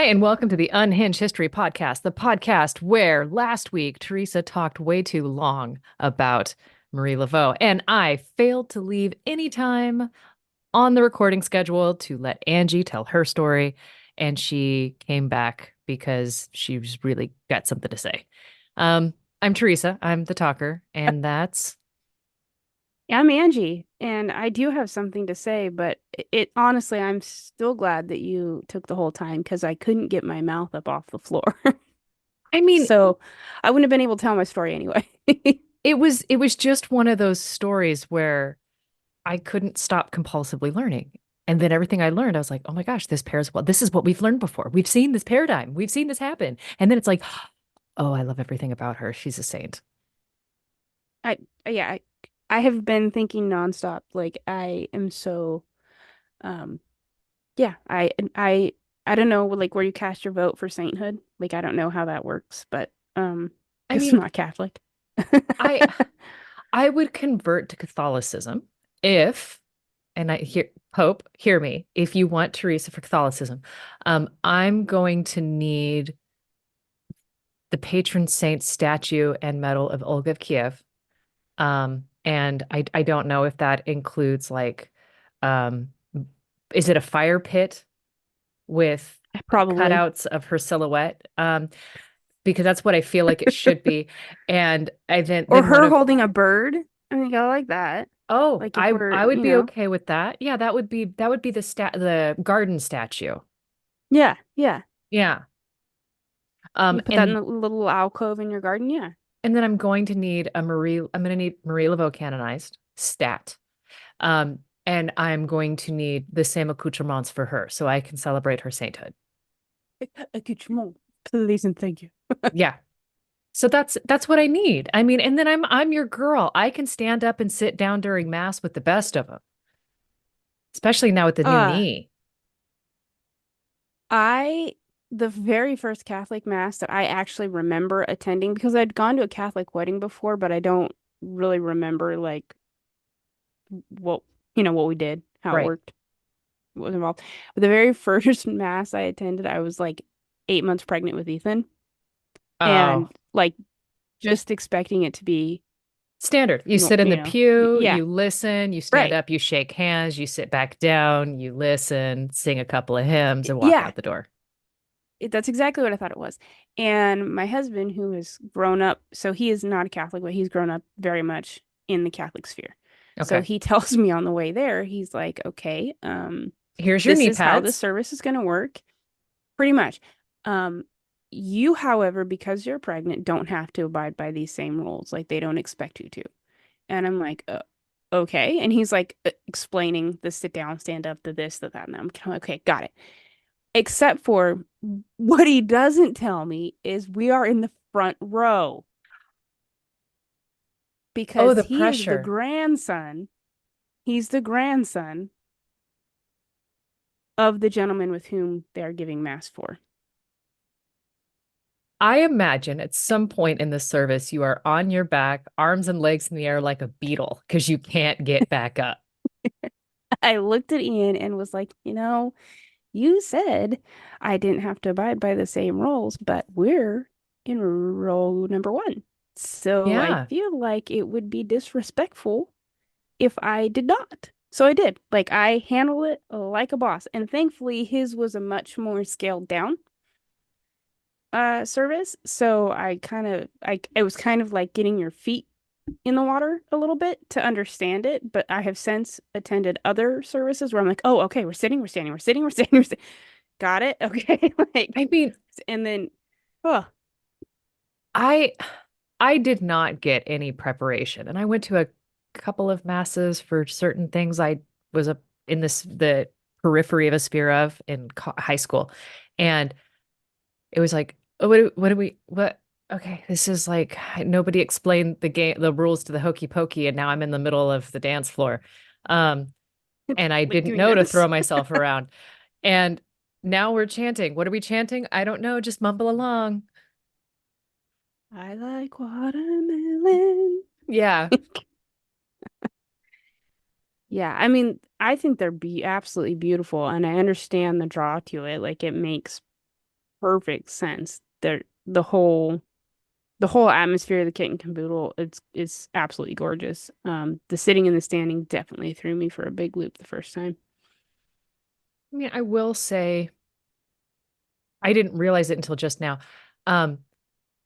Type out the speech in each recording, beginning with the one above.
and welcome to the Unhinged History Podcast, the podcast where last week Theresa talked way too long about Marie Laveau, and I failed to leave any time on the recording schedule to let Angie tell her story, and she came back because she's really got something to say. I'm Theresa, I'm the talker, and that's I'm Angie, and I do have something to say, but it honestly, I'm still glad that you took the whole time because I couldn't get my mouth up off the floor. I mean, So I wouldn't have been able to tell my story anyway. it was just one of those stories where I couldn't stop compulsively learning. And then everything I learned, I was like, oh my gosh, this pairs well. This is what we've learned before. We've seen this paradigm. We've seen this happen. And then it's like, oh, I love everything about her. She's a saint. I yeah, I have been thinking nonstop. Like I am so um yeah, I don't know like where you cast your vote for sainthood. Like I don't know how that works, but I because I'm mean, not Catholic. I I would convert to Catholicism if, and I hear Pope, hear me, if you want Teresa for Catholicism, I'm going to need the patron saint statue and medal of Olga of Kiev. And I don't know if that includes like, um, is it a fire pit with Probably. cutouts of her silhouette? Because that's what I feel like it should be. And I then Or then one her of holding a bird. I think I like that. oh, Like if I we're, would be okay with that. Yeah, that would be the garden statue. yeah, yeah. Yeah. You put that in And a little alcove in your garden. Yeah. then I'm going to need Marie Laveau canonized stat. And I'm going to need the same accoutrements for her so I can celebrate her sainthood. Accoutrement. Please and thank you. Yeah. So that's what I need. I mean, and then I'm your girl. I can stand up and sit down during mass with the best of them, especially now with the new Uh, knee. I the very first Catholic mass that I actually remember attending because I'd gone to a Catholic wedding before, but I don't really remember like what what we did, how it Right. worked, what was involved. But the very first mass I attended, I was like 8 months pregnant with Ethan Oh, and like just expecting it to be standard. You no, sit in the pew, yeah, you listen, you stand right. up, you shake hands, you sit back down, you listen, sing a couple of hymns, and walk Yeah, out the door. that's exactly what I thought it was. And my husband, who has grown up, so he is not a Catholic, but he's grown up very much in the Catholic sphere. So Okay. he tells me on the way there, he's like, okay, Here's your this knee is how the pads. service is going to work, pretty much. Um, you, however, because you're pregnant, don't have to abide by these same rules. Like they don't expect you to. And I'm like, okay. And he's like explaining the sit down, stand up, the this, the that. And I'm kind of like, okay, got it. Except for what he doesn't tell me is we are in the front row Oh, because the he is the pressure. grandson. He's the grandson of the gentleman with whom they are giving mass for. I imagine at some point in the service, you are on your back, arms and legs in the air like a beetle because you can't get back up. I looked at Ian and was like, you said I didn't have to abide by the same rules, but we're in row number one. So I Yeah. feel like it would be disrespectful if I did not. So I did. Like I handled it like a boss. And thankfully his was a much more scaled down service. So I it was kind of like getting your feet in the water a little bit to understand it. But I have since attended other services where I'm like, oh, okay, we're sitting, we're standing, we're sitting, we're standing, we're sitting. Got it? Okay. Like, I mean, and then, oh, I I did not get any preparation, and I went to a couple of masses for certain things I was in the periphery of a sphere of in high school, and it was like, oh, what do we what? Okay, this is like nobody explained the rules to the hokey pokey, and now I'm in the middle of the dance floor, um, and I like didn't doing know to this. throw myself around, and now we're chanting. What are we chanting? I don't know. Just mumble along. I like watermelon. Yeah. Yeah, I mean, I think they're be absolutely beautiful, and I understand the draw to it. Like, it makes perfect sense. The whole atmosphere of the Kit and Caboodle, it's absolutely gorgeous. The sitting and the standing definitely threw me for a big loop the first time. I mean, I will say I didn't realize it until just now. Um,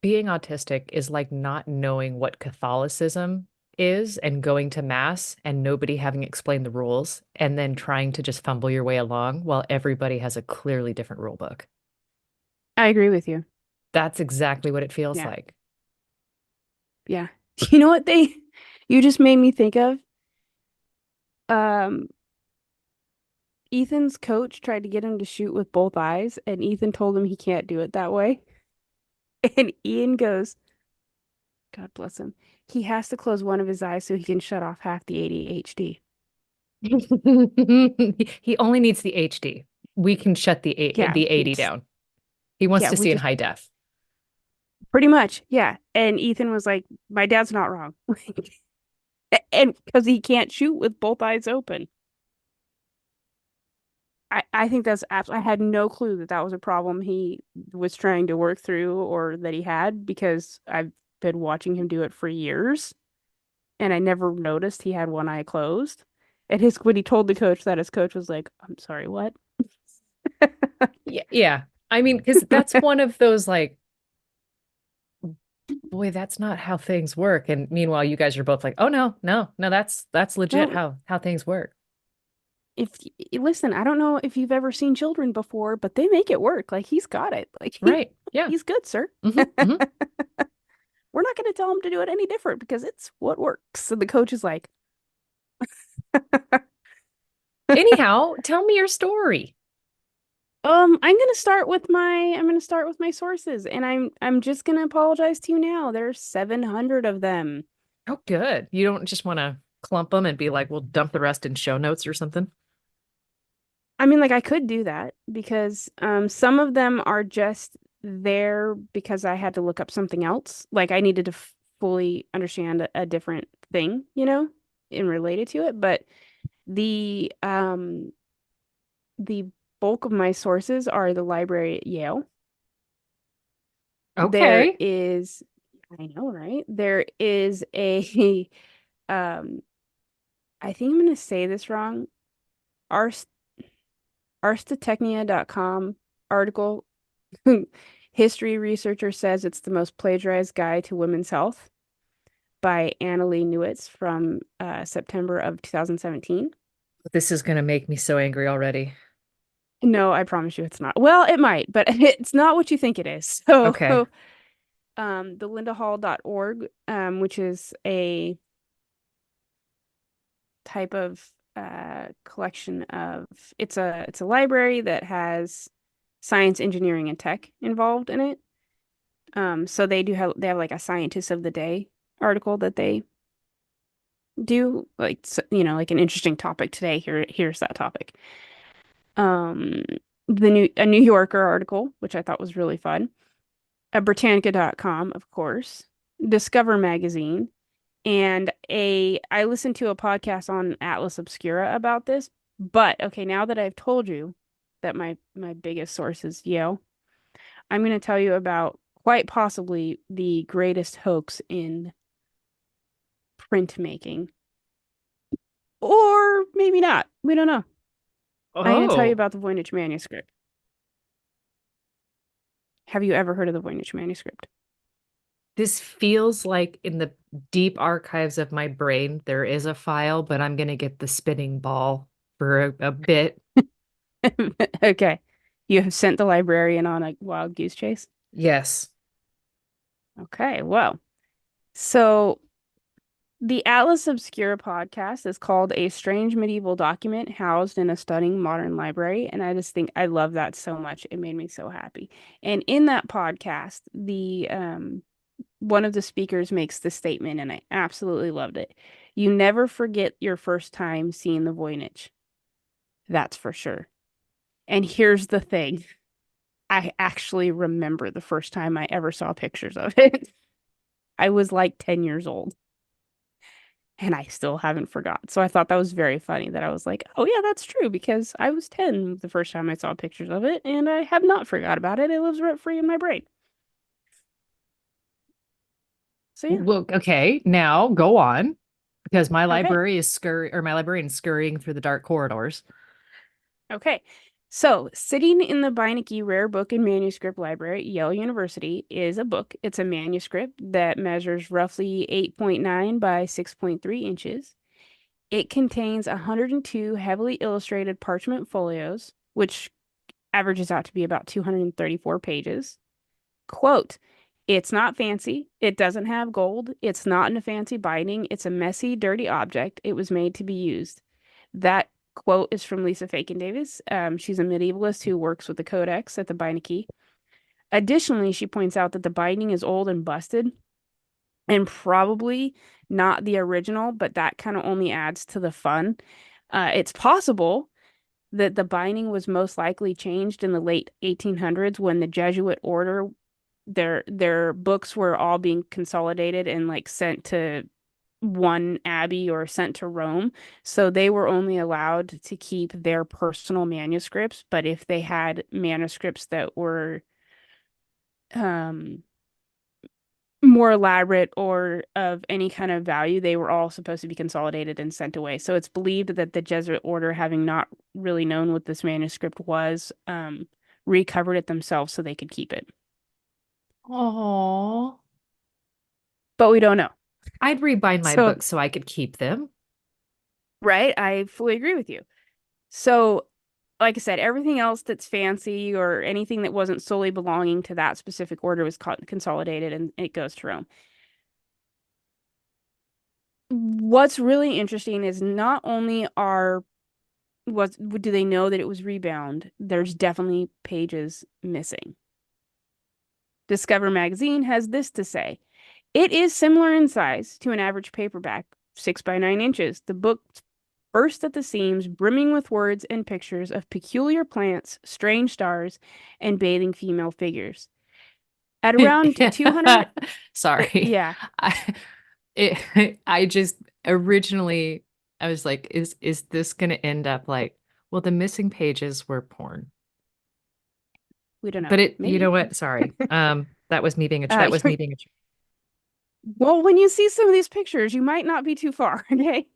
Being autistic is like not knowing what Catholicism is and going to mass and nobody having explained the rules and then trying to just fumble your way along while everybody has a clearly different rule book. I agree with you. That's exactly what it feels Yeah. like. Yeah. You know what you just made me think of? Um, Ethan's coach tried to get him to shoot with both eyes, and Ethan told him he can't do it that way. And Ian goes, God bless him. He has to close one of his eyes so he can shut off half the ADHD. He only needs the HD. We can shut Yeah, the 80 it's down. He wants yeah, to we see in just high def. pretty much, yeah. And Ethan was like, my dad's not wrong. And because he can't shoot with both eyes open. I think that's I had no clue that that was a problem he was trying to work through or that he had because I've been watching him do it for years and I never noticed he had one eye closed. And his when he told the coach that, his coach was like, I'm sorry, what? Yeah, yeah. I mean, because that's one of those like, boy, that's not how things work. And meanwhile, you guys are both like, oh no, no, no, that's legit No, how things work. if listen, I don't know if you've ever seen children before, but they make it work. Like he's got it. Like Right. Yeah. he's good, sir. Hmm. We're not going to tell him to do it any different because it's what works. And the coach is like, Anyhow, tell me your story. I'm gonna start with my sources, and I'm just gonna apologize to you now. There's 700 of them. Oh, good. You don't just want to clump them and be like, we'll dump the rest in show notes or something. I mean, like I could do that because some of them are just there because I had to look up something else. Like I needed to fully understand a different thing, and related to it. But the um the bulk of my sources are the library at Yale. There Okay. is, I know, right? There is a um I think I'm gonna say this wrong. Ars Arstatechnia.com article. History researcher says it's the most plagiarized guide to women's health by Annalee Newitz from September of 2017. This is going to make me so angry already. No, I promise you it's not. Well, it might, but it's not what you think it is. So, Okay. the lindahall.org, which is a type of collection of it's a library that has science, engineering, and tech involved in it. So they have like a scientist of the day article that they do, like like an interesting topic today. Here's that topic. Um, a New Yorker article, which I thought was really fun. A Britannica.com, of course. Discover magazine. And I listened to a podcast on Atlas Obscura about this. But okay, now that I've told you that my biggest source is Yale, I'm going to tell you about quite possibly the greatest hoax in printmaking. Or maybe not. We don't know. I'm going to tell you Oh, about the Voynich Manuscript. Have you ever heard of the Voynich Manuscript? this feels like in the deep archives of my brain, there is a file, but I'm going to get the spinning ball for a bit. Okay. You have sent the librarian on a wild goose chase? Yes. Okay, well. So the Atlas Obscura podcast is called A Strange Medieval Document Housed in a Stunning Modern Library. And I just think I love that so much. It made me so happy. And in that podcast, the one of the speakers makes this statement, and I absolutely loved it. You never forget your first time seeing the Voynich. That's for sure. And here's the thing. I actually remember the first time I ever saw pictures of it. I was like 10 years old. and I still haven't forgot. So I thought that was very funny that I was like, oh yeah, that's true because I was 10 the first time I saw pictures of it and I have not forgot about it. It lives rent free in my brain. So yeah. Well, okay, now go on because Okay. my librarian is scurrying through the dark corridors. Okay. So, sitting in the Beinecke Rare Book and Manuscript Library at Yale University is a book. It's a manuscript that measures roughly 8.9 by 6.3 inches. It contains 102 heavily illustrated parchment folios, which averages out to be about 234 pages. Quote, it's not fancy. It doesn't have gold. It's not in a fancy binding. It's a messy, dirty object. It was made to be used. That quote is from Lisa Fakin Davis. She's a medievalist who works with the Codex at the Beinecke. Additionally, she points out that the binding is old and busted and probably not the original, but that kind of only adds to the fun. It's possible that the binding was most likely changed in the late 1800s when the Jesuit order their books were all being consolidated and like sent to one abbey or sent to Rome. So they were only allowed to keep their personal manuscripts, but if they had manuscripts that were um more elaborate or of any kind of value, they were all supposed to be consolidated and sent away. So it's believed that the Jesuit order, having not really known what this manuscript was, recovered it themselves so they could keep it. Oh, But we don't know. I'd rebind my So, books so I could keep them. right, I fully agree with you. So, like I said, everything else that's fancy or anything that wasn't solely belonging to that specific order was consolidated and it goes to Rome. What's really interesting is not only are was do they know that it was rebound, there's definitely pages missing. Discover magazine has this to say. It is similar in size to an average paperback, 6 by 9 inches. The book burst at the seams, brimming with words and pictures of peculiar plants, strange stars, and bathing female figures. At around 200, Sorry. yeah, I just originally I was like, is this gonna end up like, well, the missing pages were porn. we don't But know. you know Maybe. what? Sorry. That was me being that was You're, me being a well, when you see some of these pictures, you might not be too far, okay?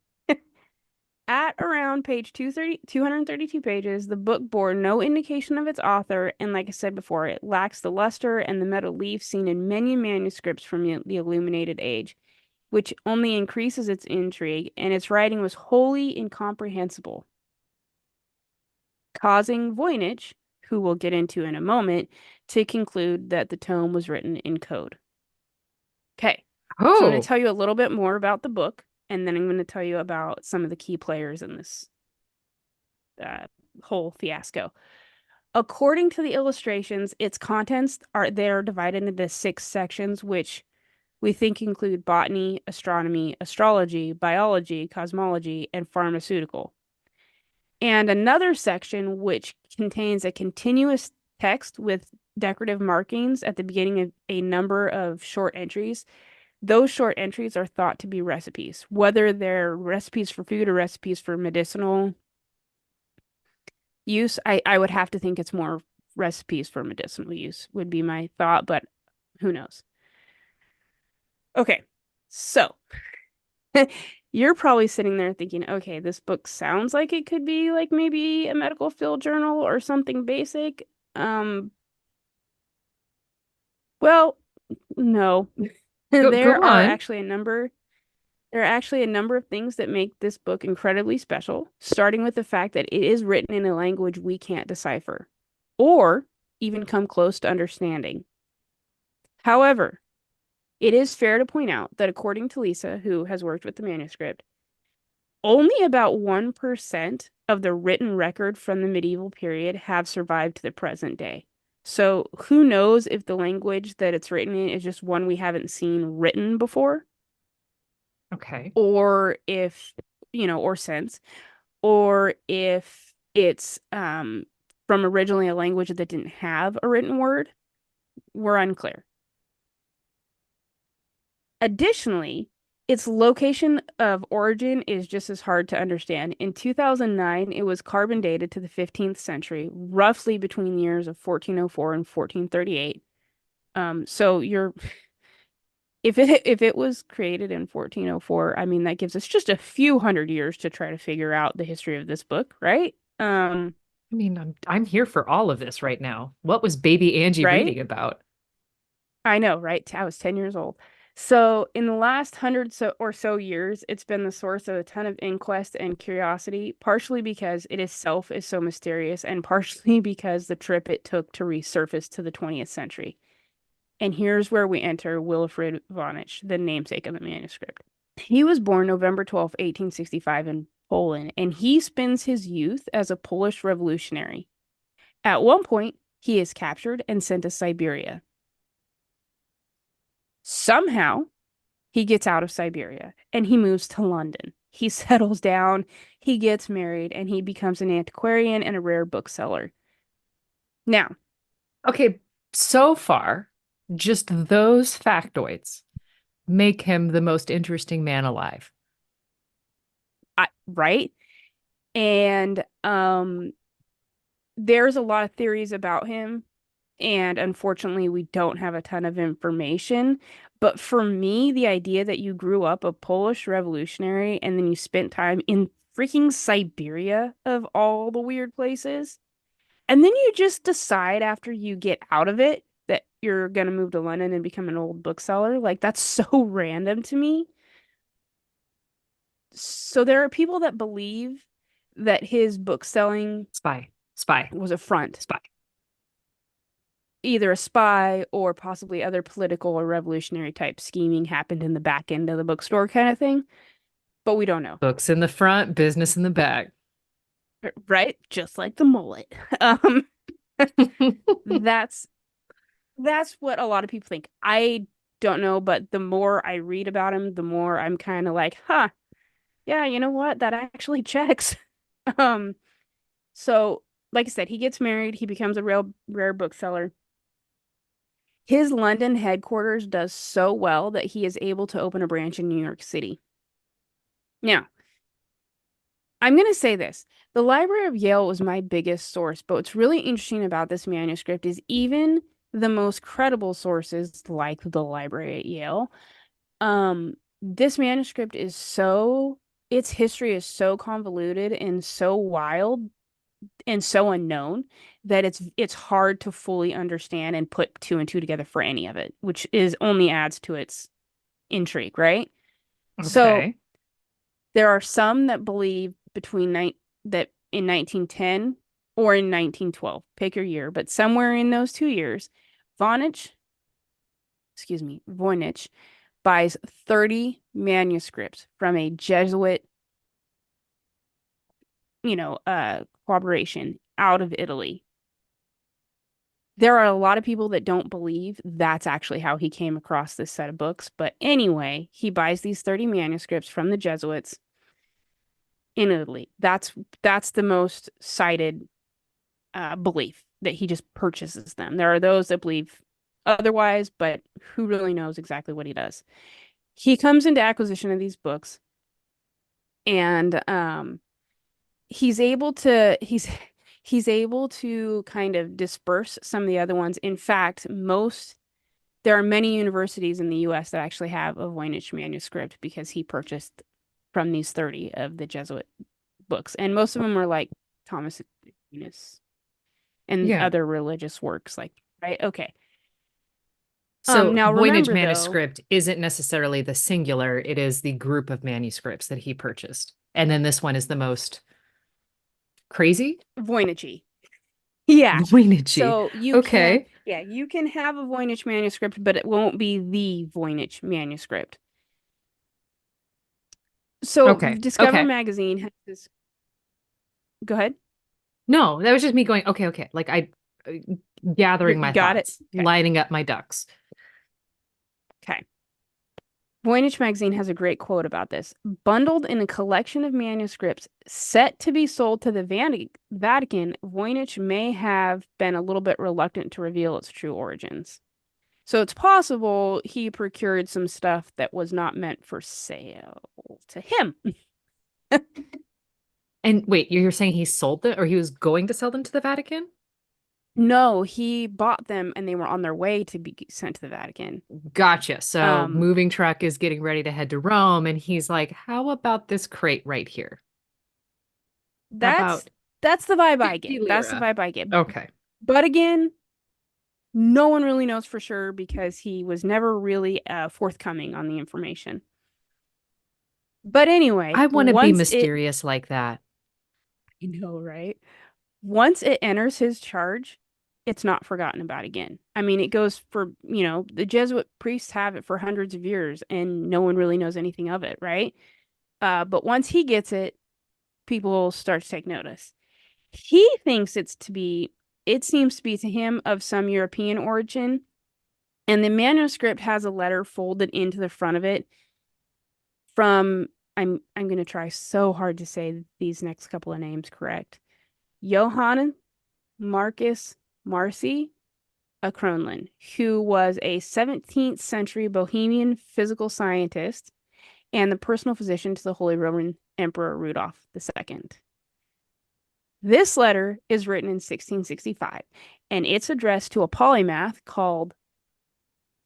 At around page 230, 232 pages, the book bore no indication of its author, and like I said before, it lacks the luster and the metal leaf seen in many manuscripts from the Illuminated Age, which only increases its intrigue, and its writing was wholly incomprehensible, causing Voynich, who we'll get into in a moment, to conclude that the tome was written in code. Okay, so I'm going to Oh, tell you a little bit more about the book, and then I'm going to tell you about some of the key players in this uh, whole fiasco. According to the illustrations, its contents are they're divided into 6 sections, which we think include botany, astronomy, astrology, biology, cosmology, and pharmaceutical. And another section which contains a continuous text with decorative markings at the beginning of a number of short entries. Those short entries are thought to be recipes, whether they're recipes for food or recipes for medicinal use. I would have to think it's more recipes for medicinal use, would be my thought, but who knows? Okay, so you're probably sitting there thinking, okay, this book sounds like it could be like maybe a medical field journal or something basic. Um, well, no. go There are on. actually a number There are actually a number of things that make this book incredibly special, starting with the fact that it is written in a language we can't decipher or even come close to understanding. However, it is fair to point out that according to Lisa, who has worked with the manuscript, only about 1% of the written record from the medieval period have survived to the present day. So who knows if the language that it's written in is just one we haven't seen written before, Okay. or if, or since, or if it's from originally a language that didn't have a written word. We're unclear. Additionally, Its location of origin is just as hard to understand. In 2009, it was carbon dated to the 15th century, roughly between the years of 1404 and 1438. So you're if it was created in 1404, I mean that gives us just a few hundred years to try to figure out the history of this book, right? I mean, I'm here for all of this right now. What was baby Angie Right? reading about? I know, right? I was 10 years old. So, in the last hundred or so years, it's been the source of a ton of inquest and curiosity, partially because it itself is so mysterious, and partially because the trip it took to resurface to the 20th century. And here's where we enter Wilfrid Voynich, the namesake of the manuscript. He was born November 12th, 1865, in Poland, and he spends his youth as a Polish revolutionary. At one point, he is captured and sent to Siberia. Somehow, he gets out of Siberia and he moves to London. He settles down, he gets married, and he becomes an antiquarian and a rare bookseller. Now, Okay, so far, just those factoids make him the most interesting man alive. right? And there's a lot of theories about him, and unfortunately, we don't have a ton of information. But for me, the idea that you grew up a Polish revolutionary and then you spent time in freaking Siberia of all the weird places, and then you just decide after you get out of it that you're gonna move to London and become an old bookseller, like that's so random to me. So there are people that believe that his book selling Spy, spy, was a front, spy. either a spy or possibly other political or revolutionary type scheming happened in the back end of the bookstore kind of thing, but we don't know. Books in the front, business in the back. Right? Just like the mullet. Um, that's that's what a lot of people think. I don't know, but the more I read about him, the more I'm kind of like, huh, yeah, you know what? That actually checks. Um, so like I said, he gets married, he becomes a real rare bookseller. His London headquarters does so well that he is able to open a branch in New York City. Now, I'm going to say this. The Library of Yale was my biggest source, but what's really interesting about this manuscript is even the most credible sources, like the library at Yale, this manuscript is so, its history is so convoluted and so wild and so unknown that it's hard to fully understand and put two and two together for any of it, which is only adds to its intrigue, right? So Okay. there are some that believe that in 1910 or in 1912, pick your year, but somewhere in those 2 years, Vonich, Voynich buys 30 manuscripts from a Jesuit, corporation out of Italy. There are a lot of people that don't believe that's actually how he came across this set of books, but anyway, he buys these 30 manuscripts from the Jesuits in Italy. That's the most cited belief that he just purchases them. There are those that believe otherwise, but who really knows exactly what he does? He comes into acquisition of these books, and he's able to kind of disperse some of the other ones. In fact, there are many universities in the U.S. that actually have a Voynich manuscript because he purchased from these 30 of the Jesuit books, and most of them are like Thomas Aquinas and Yeah. other religious works, like right. Okay. So Now Voynich remember though, Manuscript isn't necessarily the singular, it is the group of manuscripts that he purchased. And then this one is the most crazy? Voynich. Yeah. Voynich. So Okay. you can have a Voynich manuscript, but it won't be the Voynich manuscript. So Okay. Discover Okay. Magazine has this. Go ahead. No, that was just me going, okay, okay. Like uh, gathering You my got it. thoughts, Okay. lining up my ducks. Okay. Voynich Magazine has a great quote about this. Bundled in a collection of manuscripts set to be sold to the Vatican, Voynich may have been a little bit reluctant to reveal its true origins. So it's possible he procured some stuff that was not meant for sale to him. And wait, you're saying he sold them or he was going to sell them to the Vatican? No, he bought them and they were on their way to be sent to the Vatican. Gotcha. So Um, moving truck is getting ready to head to Rome, and he's like, "How about this crate right here? How that's about that's the vibe I 50 get. That's the lira?" vibe I get. Okay. But again, no one really knows for sure because he was never really forthcoming on the information. But anyway, I want to be once it, mysterious like that. you know, right? Once it enters his charge, it's not forgotten about again. I mean, it goes for, the Jesuit priests have it for hundreds of years and no one really knows anything of it, right? But once he gets it, people start to take notice. He thinks it seems to be to him of some European origin, and the manuscript has a letter folded into the front of it from, I'm going to try so hard to say these next couple of names correct. Johann Marcus Marci, a Kronlin, who was a 17th century Bohemian physical scientist and the personal physician to the Holy Roman Emperor Rudolph II. This letter is written in 1665, and it's addressed to a polymath called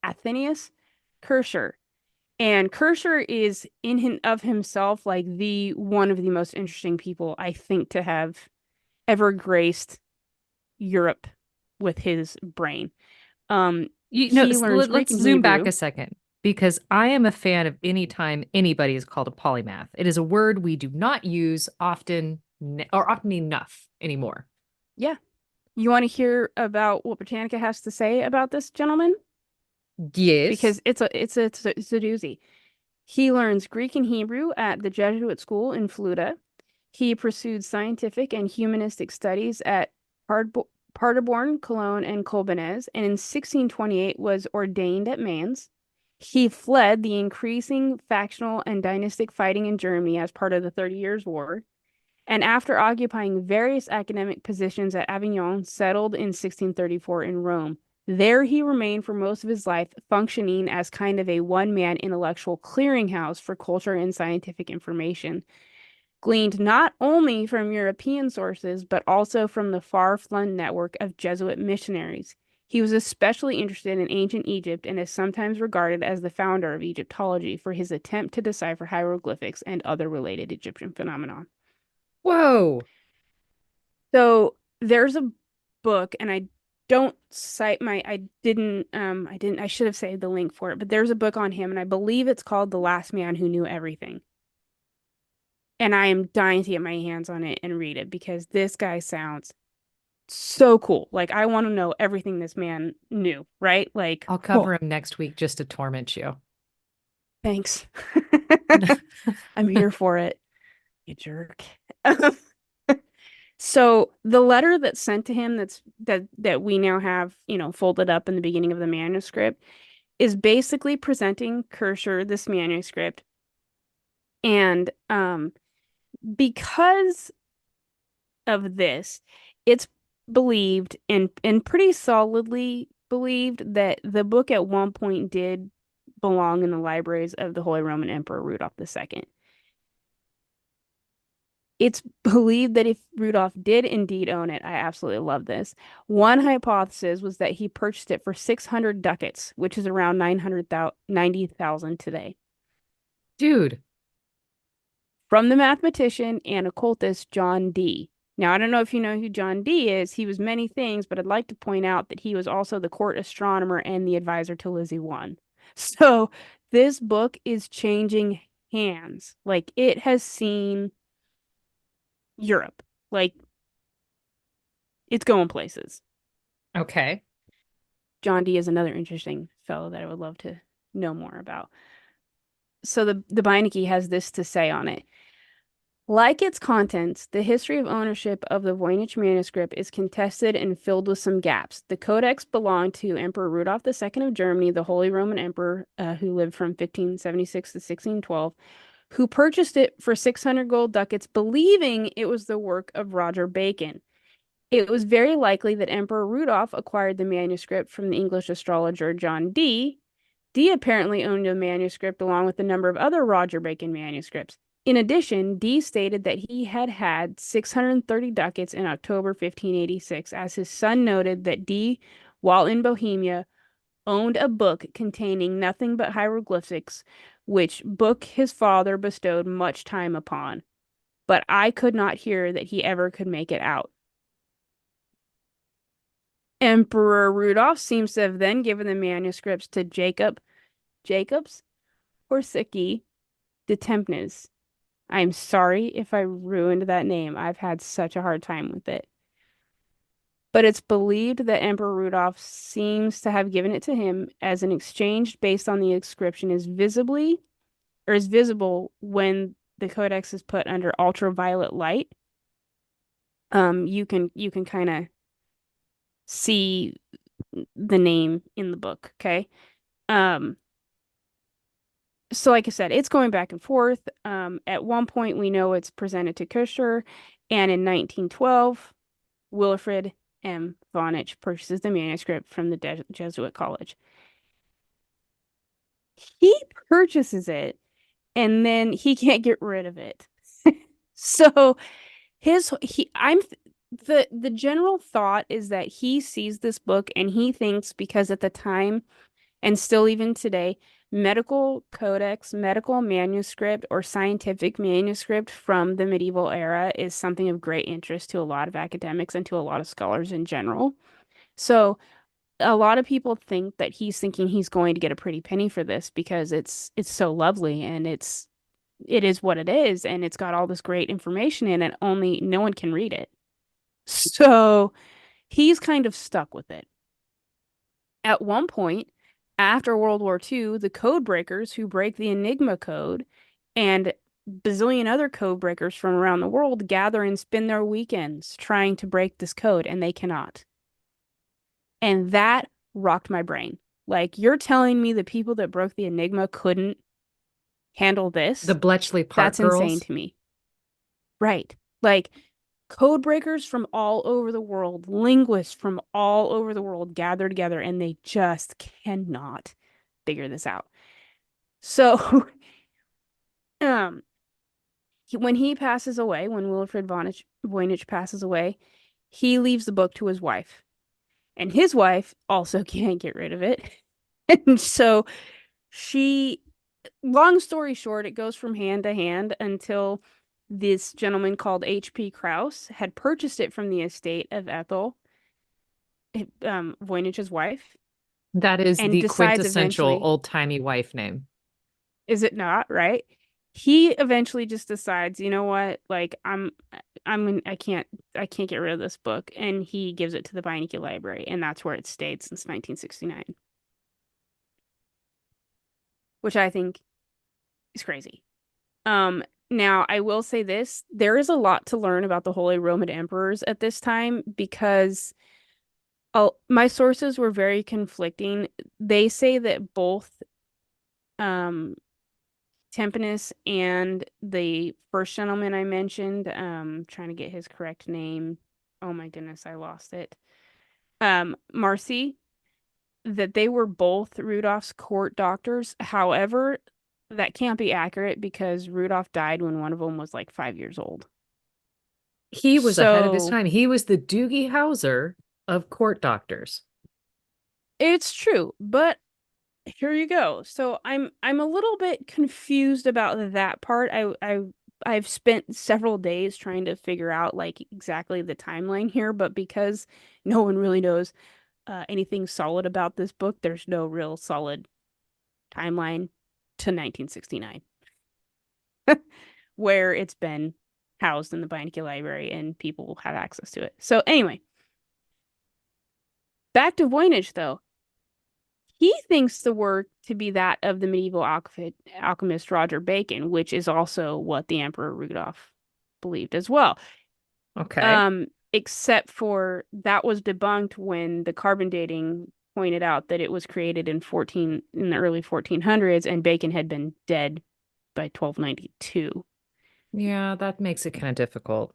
Athenaeus Kircher. And Kircher is of himself like the one of the most interesting people I think to have ever graced Europe with his brain. He learns Greek Let's and zoom back Hebrew. a second because I am a fan of any time anybody is called a polymath. It is a word we do not use often or often enough anymore. Yeah. You want to hear about what Britannica has to say about this gentleman? Yes. Because it's a doozy. He learns Greek and Hebrew at the Jesuit school in Fluta. He pursued scientific and humanistic studies at Paderborn, Cologne, and Colbinez, and in 1628 was ordained at Mainz. He fled the increasing factional and dynastic fighting in Germany as part of the 30 Years' War, and after occupying various academic positions at Avignon, settled in 1634 in Rome. There he remained for most of his life, functioning as kind of a one-man intellectual clearinghouse for culture and scientific information, gleaned not only from European sources, but also from the far-flung network of Jesuit missionaries. He was especially interested in ancient Egypt and is sometimes regarded as the founder of Egyptology for his attempt to decipher hieroglyphics and other related Egyptian phenomena. Whoa. So there's a book, and don't cite I should have saved the link for it, but there's a book on him, and I believe it's called The Last Man Who Knew Everything. And I am dying to get my hands on it and read it because this guy sounds so cool. Like I want to know everything this man knew, right? Like, I'll oh, cover him next week just to torment you. thanks. I'm here for it, you jerk. So the letter that's sent to him that we now have, folded up in the beginning of the manuscript is basically presenting Kircher this manuscript. And because of this, it's believed and pretty solidly believed that the book at one point did belong in the libraries of the Holy Roman Emperor Rudolph II. It's believed that if Rudolph did indeed own it, I absolutely love this. One hypothesis was that he purchased it for 600 ducats, which is around 990,000 today, Dude. from the mathematician and occultist John Dee. Now, I don't know if you know who John Dee is. He was many things, but I'd like to point out that he was also the court astronomer and the advisor to Lizzie One. So this book is changing hands. Like it has seen Europe. Like it's going places. Okay. John Dee is another interesting fellow that I would love to know more about. So the Beinecke has this to say on it. Like its contents, the history of ownership of the Voynich Manuscript is contested and filled with some gaps. The codex belonged to Emperor Rudolph II of Germany, the Holy Roman Emperor, who lived from 1576 to 1612, who purchased it for 600 gold ducats, believing it was the work of Roger Bacon. It was very likely that Emperor Rudolph acquired the manuscript from the English astrologer John Dee. Dee apparently owned the manuscript along with a number of other Roger Bacon manuscripts. In addition, Dee stated that he had had 630 ducats in October 1586, as his son noted that Dee, while in Bohemia, owned a book containing nothing but hieroglyphics, which book his father bestowed much time upon. But I could not hear that he ever could make it out. Emperor Rudolph seems to have then given the manuscripts to Jacobs Korsicki de Tempnes. I'm sorry if I ruined that name. I've had such a hard time with it. But it's believed that Emperor Rudolph seems to have given it to him as an exchange based on the inscription is visible when the codex is put under ultraviolet light. You can kind of see the name in the book, okay? Um, so like I said, it's going back and forth. At one point we know it's presented to Kushner, and in 1912, Wilfrid M. Voynich purchases the manuscript from the Jesuit college. He purchases it and then he can't get rid of it. So his he I'm the general thought is that he sees this book and he thinks because at the time and still even today, medical codex, medical manuscript, or scientific manuscript from the medieval era is something of great interest to a lot of academics and to a lot of scholars in general. So a lot of people think that he's thinking he's going to get a pretty penny for this because it's so lovely and it is what it is and it's got all this great information in it, only no one can read it. So he's kind of stuck with it. At one point, after World War II, the code breakers who break the Enigma code and bazillion other code breakers from around the world gather and spend their weekends trying to break this code, and they cannot. And that rocked my brain. Like, you're telling me the people that broke the Enigma couldn't handle The this? Bletchley Park That's insane girls. to me. Right. Like, code breakers from all over the world, linguists from all over the world gather together and they just cannot figure this out. So, um, when he passes away, when Voynich passes away, he leaves the book to his wife, and his wife also can't get rid of it. And so she, long story short, it goes from hand to hand until this gentleman called H.P. Krauss had purchased it from the estate of Ethel, Voynich's wife, That is and the decides quintessential eventually, old-timey wife name. is it not, right? He eventually just decides, you know what? Like I can't get rid of this book, and he gives it to the Beinecke Library, and that's where it stayed since 1969, which I think is crazy. Now I will say this, there is a lot to learn about the Holy Roman Emperors at this time because my sources were very conflicting. They say that both um Tempinus and the first gentleman I mentioned, trying to get his correct name. Oh my goodness, I lost it. Marcy, that they were both Rudolph's court doctors. However, that can't be accurate because Rudolph died when one of them was like 5 years old. He was ahead of his So time. He was the Doogie Howser of court doctors. it's true, but here you go. So I'm a little bit confused about that part. I've spent several days trying to figure out like exactly the timeline here, but because no one really knows anything solid about this book, there's no real solid timeline to 1969 where it's been housed in the Beinecke Library and people have access to it. So anyway, back to Voynich though. He thinks the work to be that of the medieval alchemist Roger Bacon, which is also what the Emperor Rudolph believed as well. Okay. Except for that was debunked when the carbon dating pointed out that it was created in the early 1400s and Bacon had been dead by 1292. Yeah, that makes it kind of difficult.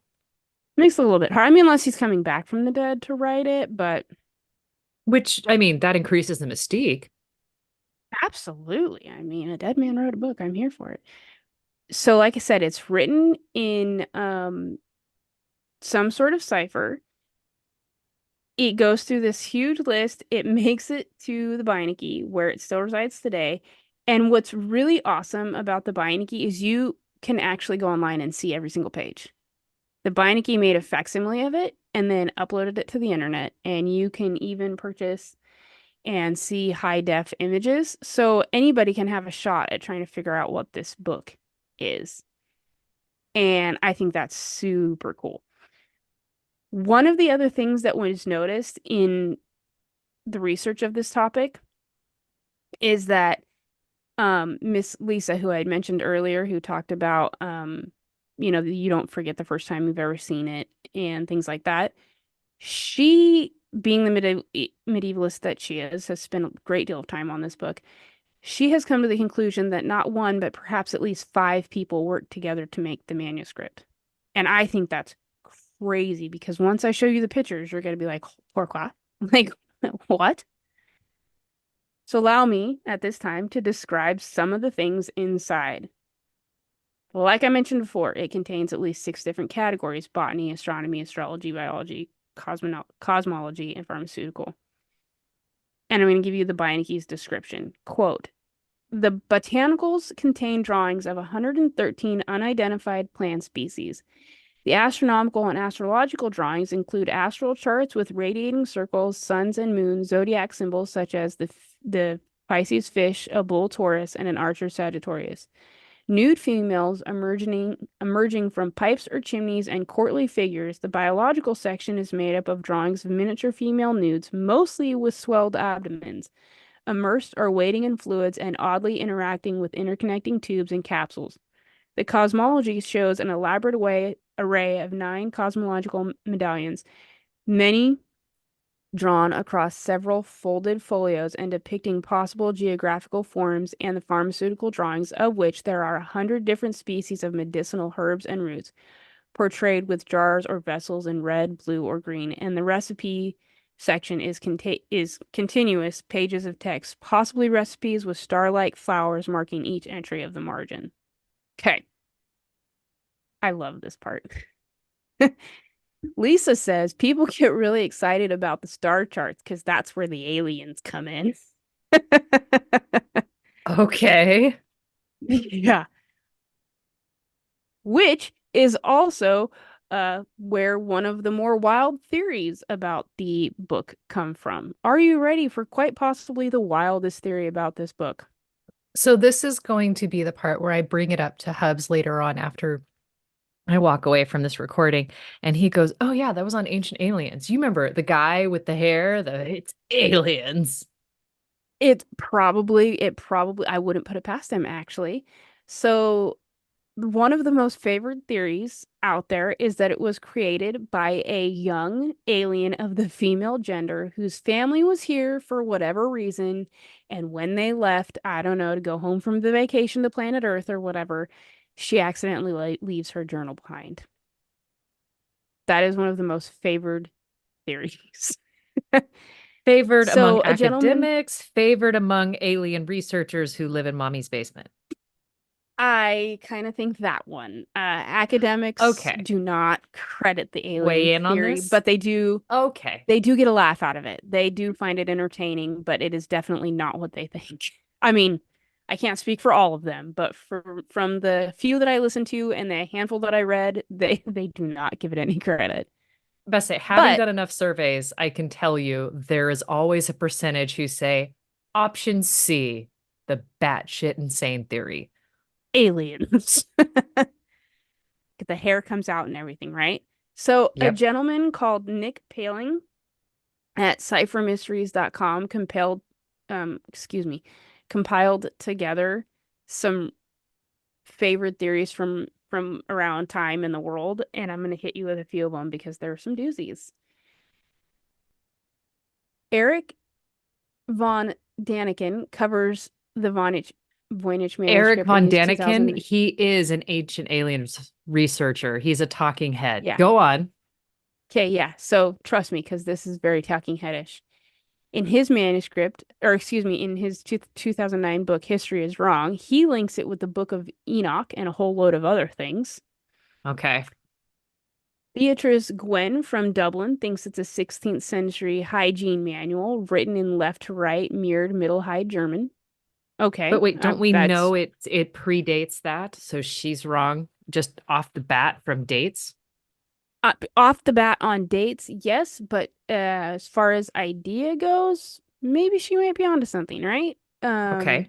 Makes it a little bit hard. I mean, unless he's coming back from the dead to write it, but Which, I mean, that increases the mystique. absolutely. I mean, a dead man wrote a book. I'm here for it. So, like I said, it's written in some sort of cipher. It goes through this huge list. It makes it to the Beinecke, where it still resides today. And what's really awesome about the Beinecke is you can actually go online and see every single page. The Beinecke made a facsimile of it and then uploaded it to the internet, and you can even purchase and see high def images. So anybody can have a shot at trying to figure out what this book is. And I think that's super cool. One of the other things that was noticed in the research of this topic is that Miss Lisa, who I had mentioned earlier, who talked about you don't forget the first time you've ever seen it and things like that. She, being the medievalist that she is, has spent a great deal of time on this book. She has come to the conclusion that not one, but perhaps at least five people worked together to make the manuscript. And I think that's crazy because once I show you the pictures, you're going to be like, pourquoi? Like, what? So allow me at this time to describe some of the things inside. Like I mentioned before, it contains at least six different categories: botany, astronomy, astrology, biology, cosmology, and pharmaceutical. And I'm going to give you the Beinecke's description. Quote, the botanicals contain drawings of 113 unidentified plant species. The astronomical and astrological drawings include astral charts with radiating circles, suns and moons, zodiac symbols such as the Pisces fish, a bull Taurus, and an archer Sagittarius. Nude females emerging from pipes or chimneys and courtly figures. The biological section is made up of drawings of miniature female nudes, mostly with swelled abdomens, immersed or wading in fluids and oddly interacting with interconnecting tubes and capsules. The cosmology shows an elaborate array of 9 cosmological medallions, many drawn across several folded folios and depicting possible geographical forms, and the pharmaceutical drawings, of which there are 100 different species of medicinal herbs and roots, portrayed with jars or vessels in red, blue, or green. And the recipe section is continuous pages of text, possibly recipes with star-like flowers marking each entry of the margin. Okay, I love this part. Lisa says people get really excited about the star charts because that's where the aliens come in. Okay. Yeah. Which is also where one of the more wild theories about the book come from. Are you ready for quite possibly the wildest theory about this book? So this is going to be the part where I bring it up to Hubs later on after I walk away from this recording, and he goes, "Oh yeah, that was on Ancient Aliens. You remember the guy with the hair? It's aliens." I wouldn't put it past him actually. So one of the most favored theories out there is that it was created by a young alien of the female gender whose family was here for whatever reason. And when they left, I don't know, to go home from the vacation to planet Earth or whatever, she accidentally leaves her journal behind. That is one of the most favored theories. Favored among So a gentleman, academics, favored among alien researchers who live in mommy's basement. I kind of think that one. Academics Okay. do not credit the alien Weigh in on theory, this? but they do. Okay. They do get a laugh out of it. They do find it entertaining, but it is definitely not what they think. I mean, I can't speak for all of them, but from the few that I listened to and the handful that I read, they do not give it any credit. Best say, having But done enough surveys, I can tell you there is always a percentage who say option C, the batshit insane theory. aliens. The hair comes out and everything, right? So a Yep. gentleman called Nick Paling at cyphermysteries.com compiled together some favorite theories from around time in the world, and I'm going to hit you with a few of them because there are some doozies. Eric von Daniken covers the Voynich Eric Manuscript in von his Daniken, 2000. he is an ancient aliens researcher. He's a talking head. Yeah, Go on. Okay, yeah. So trust me, because this is very talking headish. In his manuscript, or excuse me, in his 2009 book, History is Wrong, he links it with the Book of Enoch and a whole load of other things. Okay. Beatrice Gwen from Dublin thinks it's a 16th century hygiene manual written in left to right mirrored Middle High German. But Okay, wait, don't we that's know it predates that? So she's wrong just off the bat from dates? off the bat on dates, yes, but as far as idea goes, maybe she might be onto something, right? Okay.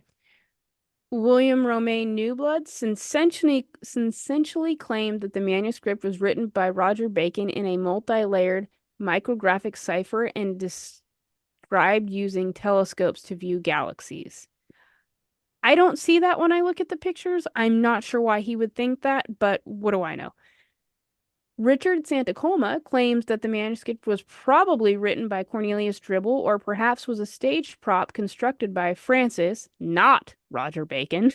William Romaine Newblood sensationally claimed that the manuscript was written by Roger Bacon in a multi-layered micrographic cipher and described using telescopes to view galaxies. I don't see that when I look at the pictures. I'm not sure why he would think that, but what do I know? Richard Santacoma claims that the manuscript was probably written by Cornelius Dribble or perhaps was a staged prop constructed by Francis, not Roger Bacon.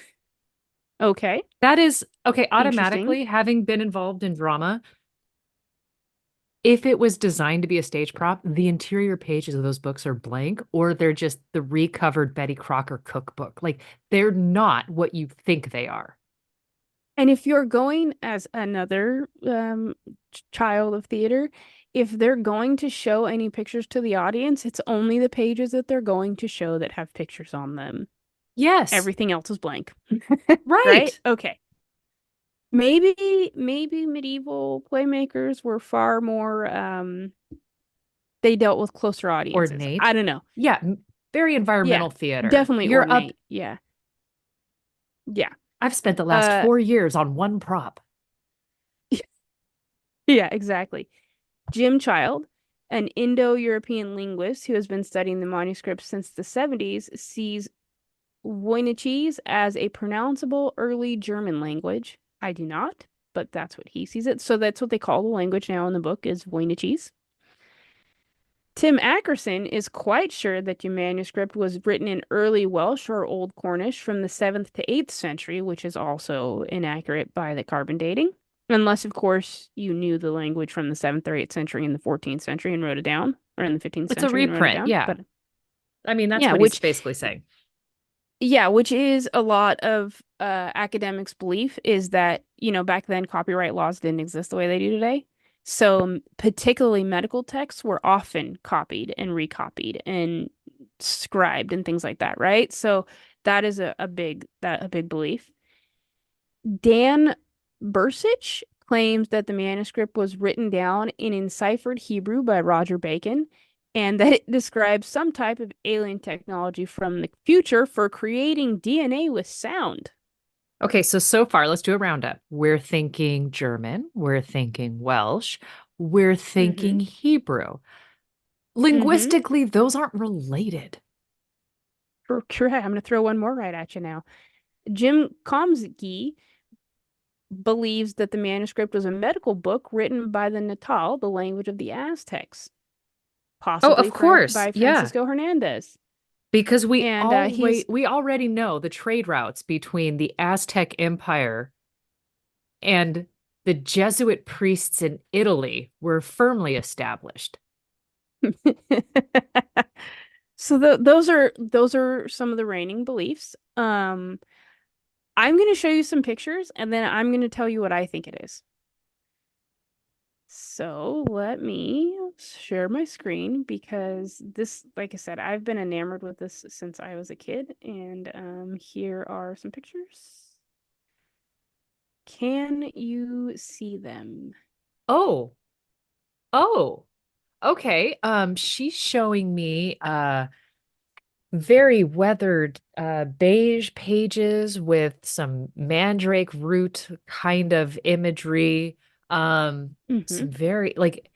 Okay, That is okay, interesting. automatically having been involved in drama, if it was designed to be a stage prop, the interior pages of those books are blank or they're just the recovered Betty Crocker cookbook. Like they're not what you think they are. And if you're going as another child of theater, if they're going to show any pictures to the audience, it's only the pages that they're going to show that have pictures on them. Yes, Everything else is blank. Right? right. Okay. Maybe medieval playmakers were far more they dealt with closer audiences. Ornate. I don't know. Yeah, very Yeah. environmental theater. Definitely You're up. ornate. Yeah. Yeah. I've spent the last Uh 4 years on one prop. yeah, exactly. Jim Child, an Indo-European linguist who has been studying the manuscripts since the 70s, sees Voynich as a pronounceable early German language. I do not, but that's what he sees it. So that's what they call the language now in the book is Voynich. Tim Ackerson is quite sure that the manuscript was written in early Welsh or Old Cornish from the 7th to 8th century, which is also inaccurate by the carbon dating. Unless, of course, you knew the language from the 7th or 8th century in the 14th century and wrote it down, or in the 15th It's a century and wrote it reprint. down. Yeah. But I mean, that's yeah, what he's basically saying. which is a lot of academics' belief is that, back then copyright laws didn't exist the way they do today. So particularly medical texts were often copied and recopied and scribed and things like that, right? So that is a big belief. Dan Bursich claims that the manuscript was written down in enciphered Hebrew by Roger Bacon and that it describes some type of alien technology from the future for creating DNA with sound. Okay, so far, let's do a roundup. We're thinking German, we're thinking Welsh, we're Mm-hmm. thinking Hebrew. Mm-hmm. Linguistically, those aren't related. Correct. I'm going to throw one more right at you now. Jim Komsky believes that the manuscript was a medical book written by the Natal, the language of the Aztecs, Oh, possibly of course. by Yeah. Francisco Hernandez. Because And he's we already know the trade routes between the Aztec Empire and the Jesuit priests in Italy were firmly established. so those are some of the reigning beliefs. I'm going to show you some pictures and then I'm going to tell you what I think it is. So let me share my screen because this, like I said, I've been enamored with this since I was a kid. And here are some pictures. Can you see them? Oh, oh, okay. She's showing me very weathered beige pages with some mandrake root kind of imagery. Mm-hmm. Some very like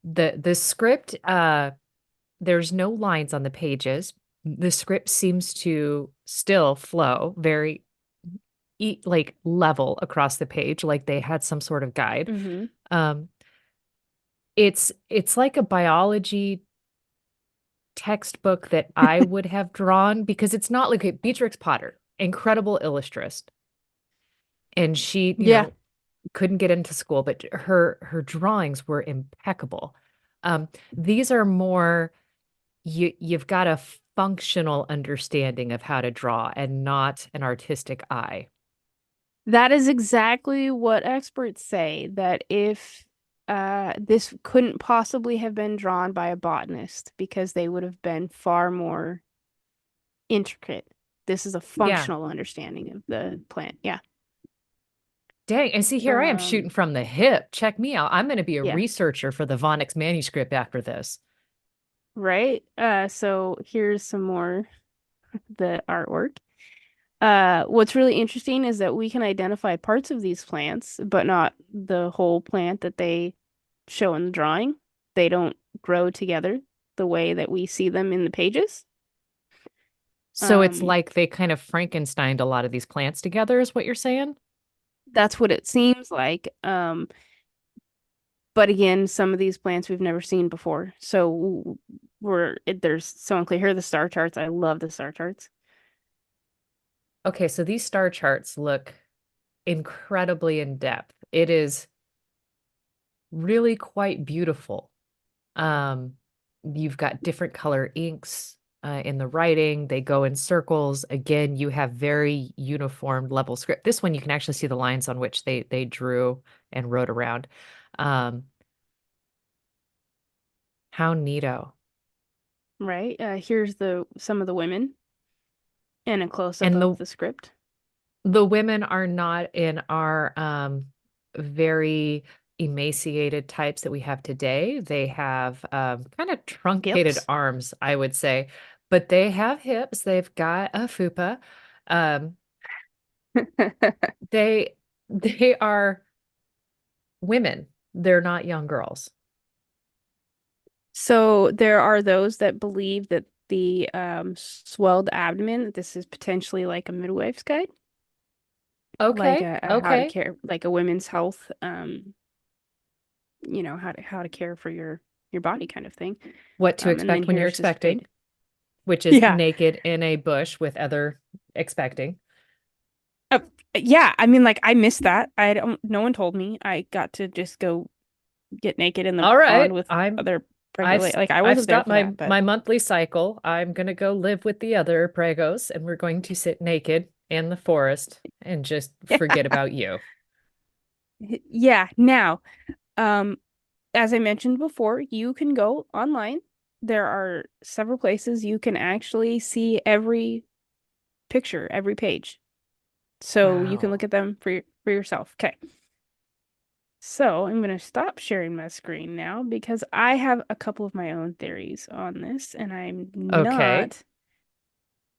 the script, there's no lines on the pages. The script seems to still flow very like level across the page, like they had some sort of guide. Mm-hmm. Um, it's like a biology textbook that I would have drawn because it's not like Beatrix Potter, incredible illustratress. And she, Yeah. couldn't get into school, but her drawings were impeccable. These are more you've got a functional understanding of how to draw and not an artistic eye. That is exactly what experts say, that if this couldn't possibly have been drawn by a botanist because they would have been far more intricate. This is a Yeah. functional understanding of the plant. Yeah. Dang. And see, here I am Um, shooting from the hip. Check me out. I'm going to be a yeah, researcher for the Voynich Manuscript after this. right. So here's some more the artwork. What's really interesting is that we can identify parts of these plants, but not the whole plant that they show in the drawing. They don't grow together the way that we see them in the pages. So it's Um, like they kind of Frankensteined a lot of these plants together, is what you're saying? that's what it seems like. But again, some of these plants we've never seen before. So there's so unclear. Here are the star charts. I love the star charts. Okay, so these star charts look incredibly in depth. It is really quite beautiful. Um, you've got different color inks in the writing. They go in circles. Again, you have very uniform level script. This one you can actually see the lines on which they drew and wrote around. Um, how neato. Right? Here's the some of the women and a close up And of the script. the women are not in our very emaciated types that we have today. They have kind of truncated Hips. arms, I would say, but they have hips. They've got a fupa. Um, they they are women. They're not young girls. So there are those that believe that the swelled abdomen, that this is potentially like a midwife's guide, like Okay, a how to okay. care, like a women's health, how to care for your body kind of thing. What to And then expect when you're here's his expecting, fade. which is Yeah. naked in a bush with other expecting. Uh, yeah, I mean like I missed that. I don't no one told me. I got to just go get naked in the All right, pond with I'm other pregnant like I I've wasn't there stopped for that, but my monthly cycle. I'm gonna go live with the other pregos, and we're going to sit naked in the forest and just forget about you. yeah. Now, um as I mentioned before, you can go online. There are several places you can actually see every picture, every page. So you can look Wow. at them for yourself. Okay. So I'm going to stop sharing my screen now because I have a couple of my own theories on this, and I'm Okay. not.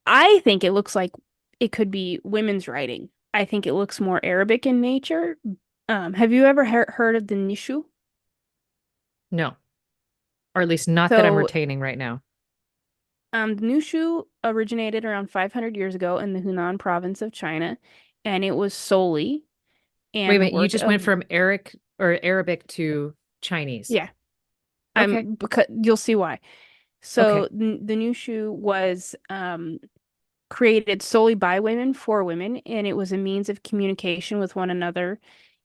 I think it looks like it could be women's writing. I think it looks more Arabic in nature. Have you ever heard of the Nishu? No, or at least not that I'm So retaining right now. The Nushu originated around 500 years ago in the Hunan province of China, and it was solely Wait a and the minute, you work just went of, from Eric or Arabic to Chinese. yeah, Okay. because you'll see why. So Okay. the Nushu was created solely by women for women, and it was a means of communication with one another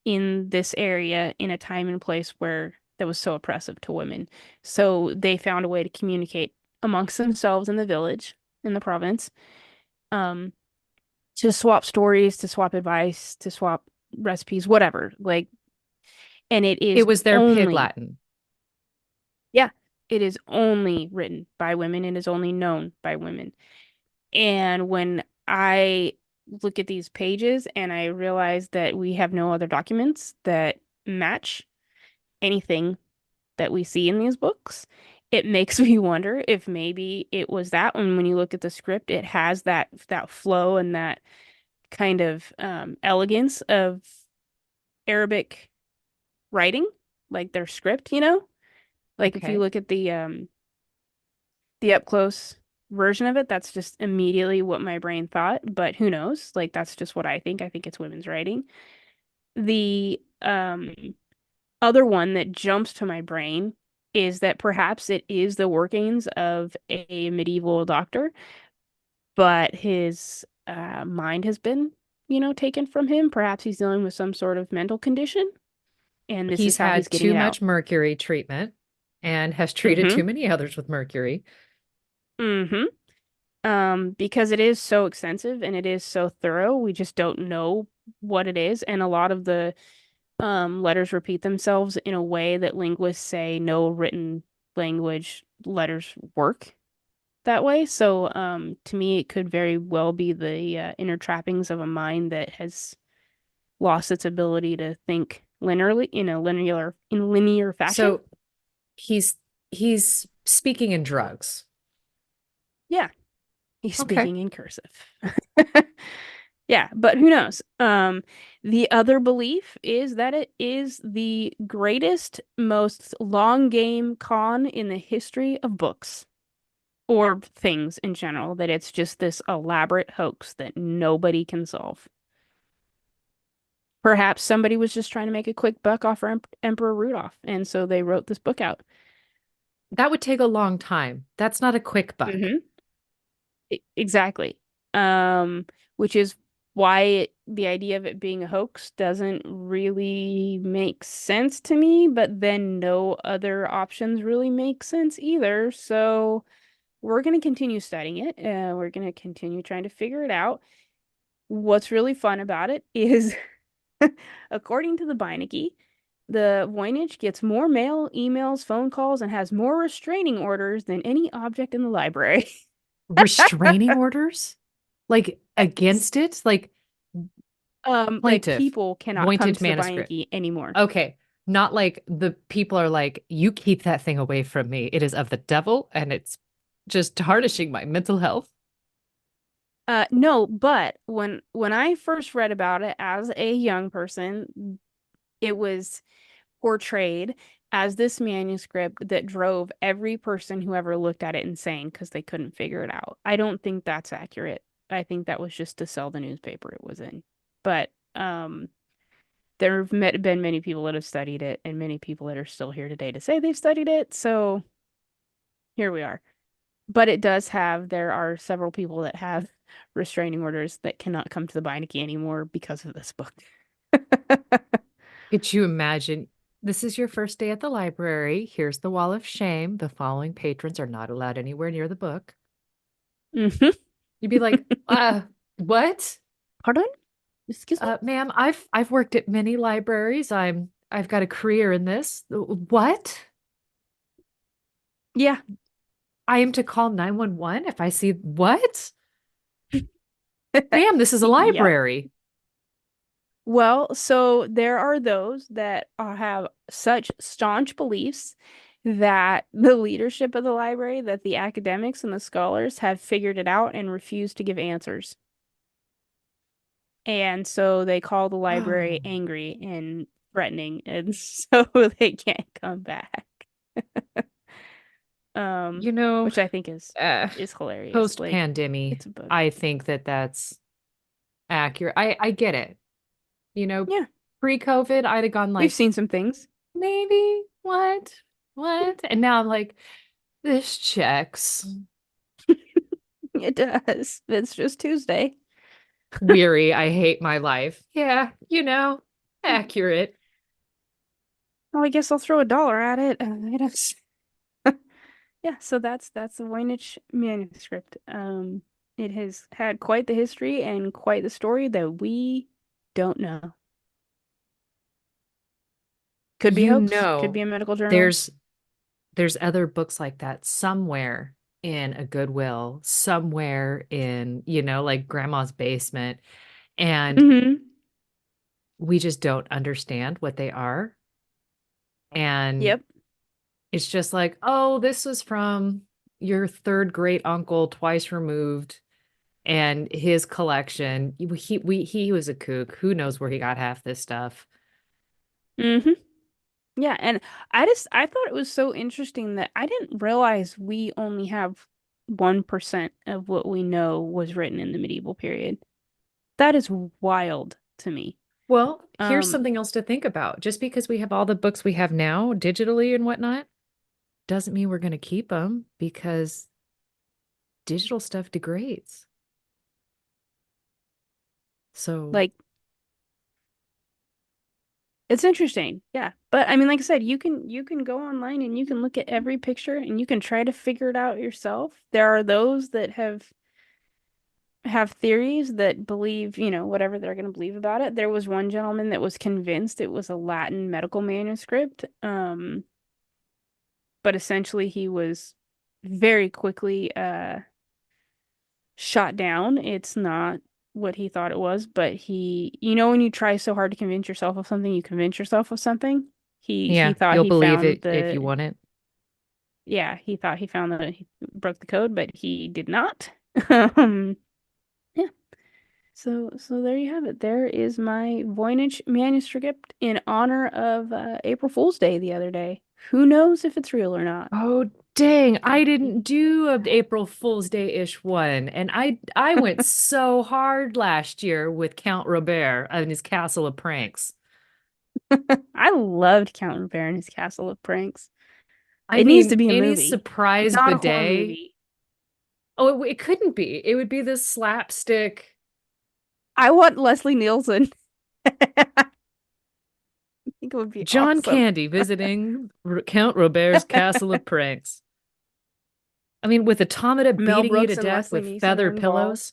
in this area in a time and place where that was so oppressive to women. So they found a way to communicate amongst themselves in the village, in the province. Um, to swap stories, to swap advice, to swap recipes, whatever. Like, and it It is was their pig only, Latin. yeah, it is only written by women and is only known by women. And when I look at these pages and I realize that we have no other documents that match anything that we see in these books, it makes me wonder if maybe it was that one. When you look at the script, it has that flow and that kind of elegance of Arabic writing, like their script, you know? Like if you Okay. look at the up close version of it, that's just immediately what my brain thought, but who knows? Like that's just what I think. I think it's women's writing. The other one that jumps to my brain is that perhaps it is the workings of a medieval doctor, but his mind has been taken from him. Perhaps he's dealing with some sort of mental condition, and this is He's how he's had getting too it out. much mercury treatment and has treated Mm-hmm. too many others with mercury. Mm-hmm. Because it is so extensive and it is so thorough, we just don't know what it is. And a lot of the letters repeat themselves in a way that linguists say no written language letters work that way. So, to me, it could very well be the inner trappings of a mind that has lost its ability to think linearly in linear fashion. So he's he's speaking in drugs. Yeah, he's Okay. speaking in cursive. Yeah, but who knows? The other belief is that it is the greatest, most long game con in the history of books or things in general, that it's just this elaborate hoax that nobody can solve. Perhaps somebody was just trying to make a quick buck off Emperor Rudolph, and so they wrote this book out. That would take a long time. That's not a quick buck. Hmm. Exactly. Um, which is why the idea of it being a hoax doesn't really make sense to me, but then no other options really make sense either. So we're going to continue studying it. We're going to continue trying to figure it out. What's really fun about it is, according to the Beinecke, the Voynich gets more mail, emails, phone calls, and has more restraining orders than any object in the library. Restraining orders? Like against it? Like Like plaintiff, people cannot come Voynich to the Manuscript. Beinecke anymore. Okay. Not like the people are like, you keep that thing away from me. It is of the devil and it's just tarnishing my mental health. No, but when I first read about it as a young person, it was portrayed as this manuscript that drove every person who ever looked at it insane because they couldn't figure it out. I don't think that's accurate. I think that was just to sell the newspaper it was in. But there have been many people that have studied it and many people that are still here today to say they've studied it. So here we are. But there are several people that have restraining orders that cannot come to the Beinecke anymore because of this book. Could you imagine? This is your first day at the library. Here's the wall of shame. The following patrons are not allowed anywhere near the book. Mhm. You'd be like, what? Pardon? Excuse me? Ma'am, I've worked at many libraries. I've got a career in this. What? Yeah. I am to call 911 if I see what? Ma'am, this is a Yep. library. Well, so there are those that have such staunch beliefs that the leadership of the library, that the academics and the scholars have figured it out and refuse to give answers. And so they call the library Oh, angry and threatening, and so they can't come back. you know, Which I think uh, is hilarious. Like, post-pandemic, it's a book. I think that that's accurate. I get it. You know, Yeah, pre-COVID, I'd have gone we've like, seen some things. maybe, what? What? And now I'm like, this checks. It does. It's just Tuesday. Weary, I hate my life. Yeah, accurate. Well, I guess I'll throw $1 at it. Yeah, so that's the Voynich manuscript. It has had quite the history and quite the story that we don't know. Could be a You hoax, could be know, a medical journal. there's there's other books like that somewhere in a Goodwill, somewhere in, like grandma's basement, and Hmm. we just don't understand what they are. And Yep. it's just like, oh, this was from your third great uncle twice removed and his collection. He was a kook. Who knows where he got half this stuff? Hmm. Yeah, and I thought it was so interesting that I didn't realize we only have 1% of what we know was written in the medieval period. That is wild to me. Well, here's Um, something else to think about. Just because we have all the books we have now digitally and whatnot, doesn't mean we're going to keep them because digital stuff degrades. So, Like, it's interesting. Yeah. But I mean, like I said, you can go online and you can look at every picture and you can try to figure it out yourself. There are those that have theories that believe, whatever they're going to believe about it. There was one gentleman that was convinced it was a Latin medical manuscript. But essentially he was very quickly shot down. It's not what he thought it was, but when you try so hard to convince yourself of something, you convince yourself of something. He yeah, thought you'll he believe found it if you the want it. yeah, he thought he found that he broke the code, but he did not. Yeah. So there you have it. There is my Voynich manuscript in honor of April Fool's Day the other day. Who knows if it's real or not? Oh, dang. I Could didn't be. do a April Fool's Day-ish one. And I went so hard last year with Count Robert and his Castle of Pranks. I loved Count Bear and his Castle of Pranks. I It needs mean, to be a any movie, surprise not a horror bidet. movie. Oh, it couldn't be. It would be this slapstick I want Leslie Nielsen. I think it would be John awesome. Candy visiting Count Robert's Castle of Pranks. I mean, with automata Mel beating you to Brooks and death Leslie with Nielsen are feather involved.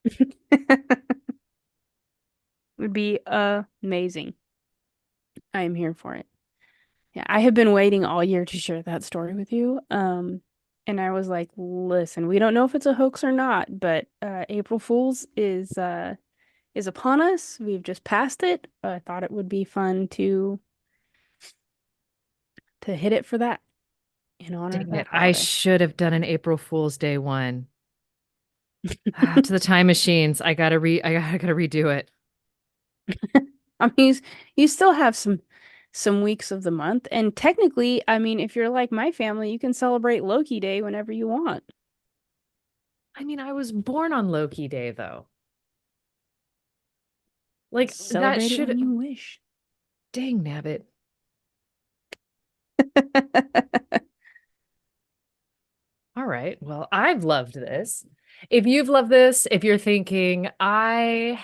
pillows. Would be amazing. I am here for it. Yeah, I have been waiting all year to share that story with you. And I was like, listen, we don't know if it's a hoax or not, but April Fool's is upon us. We've just passed it. I thought it would be fun to hit it for that in honor of Dang it. that I holiday. should have done an April Fool's Day one. Ah, to the time machines. I gotta redo it. I mean, you still have some weeks of the month, and technically, I mean, if you're like my family, you can celebrate Loki Day whenever you want. I mean, I was born on Loki Day though. Like that Celebrate it when should you wish. dang nabbit. All right. Well, I've loved this. If you've loved this, if you're thinking, I'm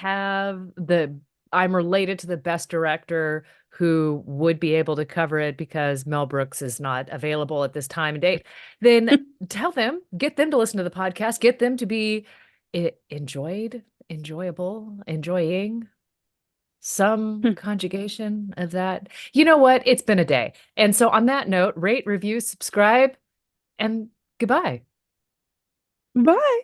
related to the best director who would be able to cover it because Mel Brooks is not available at this time and date, then tell them, get them to listen to the podcast, get them to be enjoyable, enjoying some conjugation of that. You know what? It's been a day. And so on that note, rate, review, subscribe, and goodbye. Bye.